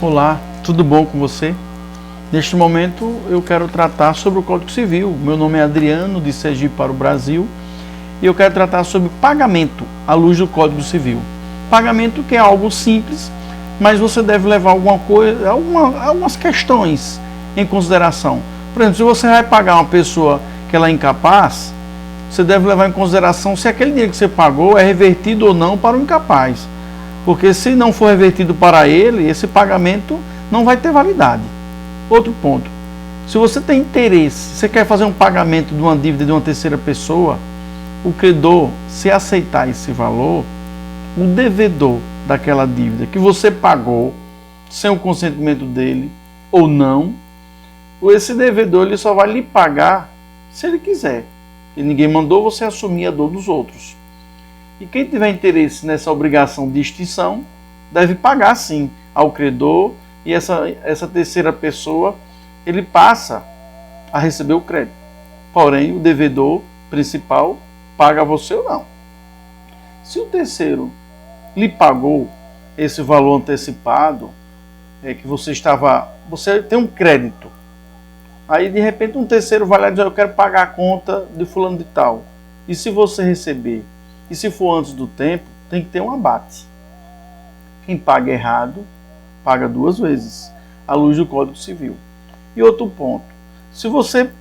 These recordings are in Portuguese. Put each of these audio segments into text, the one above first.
Olá, tudo bom com você? Neste momento eu quero tratar sobre o Código Civil. Meu nome é Adriano, de Sergipe para o Brasil, e eu quero tratar sobre pagamento à luz do Código Civil. Pagamento que é algo simples, mas você deve levar algumas questões em consideração. Por exemplo, se você vai pagar uma pessoa que ela é incapaz, você deve levar em consideração se aquele dinheiro que você pagou é revertido ou não para o incapaz. Porque se não for revertido para ele, esse pagamento não vai ter validade. Outro ponto, se você tem interesse, você quer fazer um pagamento de uma dívida de uma terceira pessoa, o credor, se aceitar esse valor, o devedor daquela dívida que você pagou, sem o consentimento dele ou não, esse devedor ele só vai lhe pagar se ele quiser. E ninguém mandou você assumir a dor dos outros. E quem tiver interesse nessa obrigação de extinção, deve pagar sim ao credor, e essa terceira pessoa, ele passa a receber o crédito. Porém, o devedor principal paga você ou não. Se o terceiro lhe pagou esse valor antecipado, que você tem um crédito, aí de repente um terceiro vai lá e diz: eu quero pagar a conta de fulano de tal. E se você receber, e se for antes do tempo, tem que ter um abate. Quem paga errado, paga duas vezes, à luz do Código Civil. E outro ponto, se você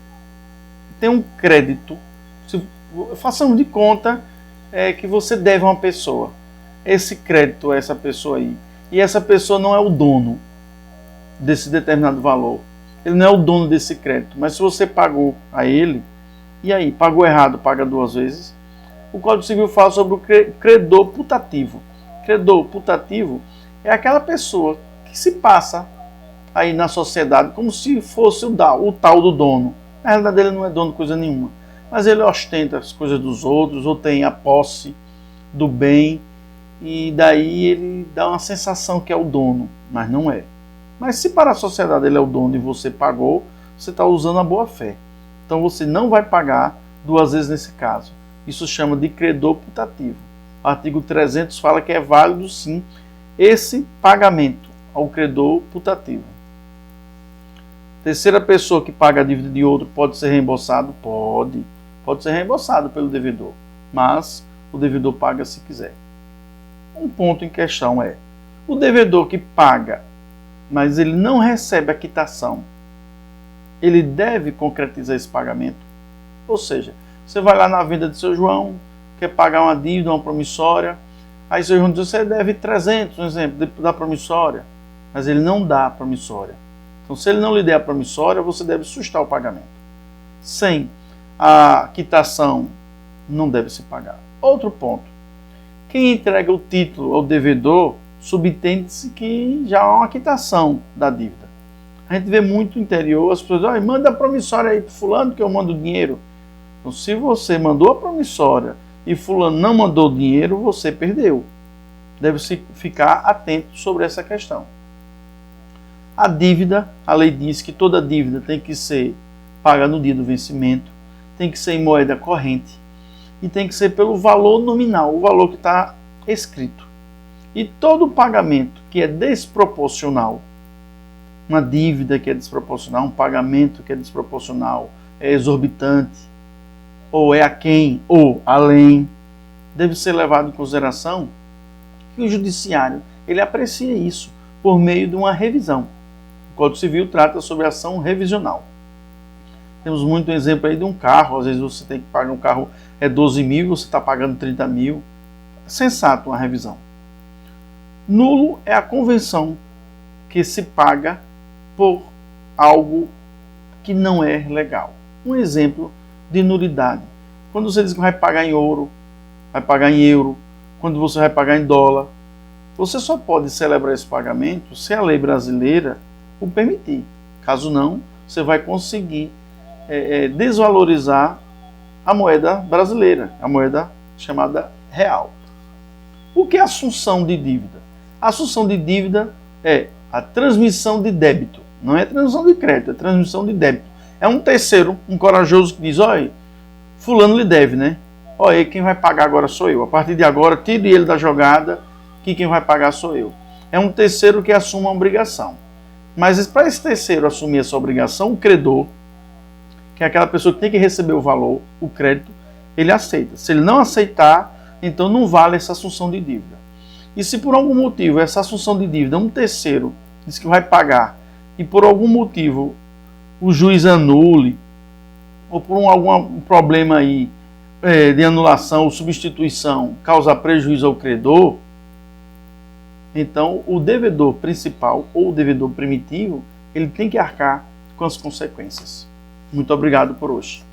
tem um crédito, façamos de conta que você deve a uma pessoa. Esse crédito é essa pessoa aí. E essa pessoa não é o dono desse determinado valor. Ele não é o dono desse crédito. Mas se você pagou a ele, e aí, pagou errado, paga duas vezes. O Código Civil fala sobre o credor putativo. Credor putativo é aquela pessoa que se passa aí na sociedade como se fosse o tal do dono. Na realidade ele não é dono de coisa nenhuma. Mas ele ostenta as coisas dos outros, ou tem a posse do bem, e daí ele dá uma sensação que é o dono, mas não é. Mas se para a sociedade ele é o dono e você pagou, você está usando a boa fé. Então você não vai pagar duas vezes nesse caso. Isso chama de credor putativo. O artigo 300 fala que é válido sim esse pagamento ao credor putativo. Terceira pessoa que paga a dívida de outro pode ser reembolsado? Pode ser reembolsado pelo devedor, mas o devedor paga se quiser. Um ponto em questão é, o devedor que paga, mas ele não recebe a quitação, ele deve concretizar esse pagamento? Ou seja, você vai lá na venda de seu João, quer pagar uma dívida, uma promissória, aí seu João diz: você deve 300, um exemplo, da promissória, mas ele não dá a promissória. Então, se ele não lhe der a promissória, você deve sustar o pagamento. Sem a quitação, não deve se pagar. Outro ponto, quem entrega o título ao devedor, subentende-se que já há uma quitação da dívida. A gente vê muito no interior, as pessoas dizem: manda a promissória aí para fulano que eu mando o dinheiro. Então, se você mandou a promissória e fulano não mandou o dinheiro, você perdeu. Deve-se ficar atento sobre essa questão. A dívida, a lei diz que toda dívida tem que ser paga no dia do vencimento, tem que ser em moeda corrente e tem que ser pelo valor nominal, o valor que está escrito. E todo pagamento que é desproporcional, uma dívida que é desproporcional, um pagamento que é desproporcional, é exorbitante, ou é aquém, ou além, deve ser levado em consideração que o judiciário ele aprecia isso por meio de uma revisão. O Código Civil trata sobre ação revisional. Temos muito exemplo aí de um carro, às vezes você tem que pagar um carro 12 mil, você está pagando 30 mil. É sensato uma revisão. Nulo é a convenção que se paga por algo que não é legal. Um exemplo de nulidade. Quando você diz que vai pagar em ouro, vai pagar em euro, quando você vai pagar em dólar, você só pode celebrar esse pagamento se a lei brasileira o permitir. Caso não, você vai conseguir desvalorizar a moeda brasileira, a moeda chamada real. O que é assunção de dívida? A assunção de dívida é a transmissão de débito. Não é transmissão de crédito, é transmissão de débito. É um terceiro, um corajoso que diz: olha, fulano lhe deve, né? Olha, quem vai pagar agora sou eu. A partir de agora, tire ele da jogada, que quem vai pagar sou eu. é um terceiro que assume a obrigação. Mas para esse terceiro assumir essa obrigação, o credor, que é aquela pessoa que tem que receber o valor, o crédito, ele aceita. Se ele não aceitar, então não vale essa assunção de dívida. E se por algum motivo essa assunção de dívida, um terceiro diz que vai pagar, e por algum motivo o juiz anule, ou por algum problema aí de anulação ou substituição causa prejuízo ao credor, então o devedor principal ou o devedor primitivo, ele tem que arcar com as consequências. Muito obrigado por hoje.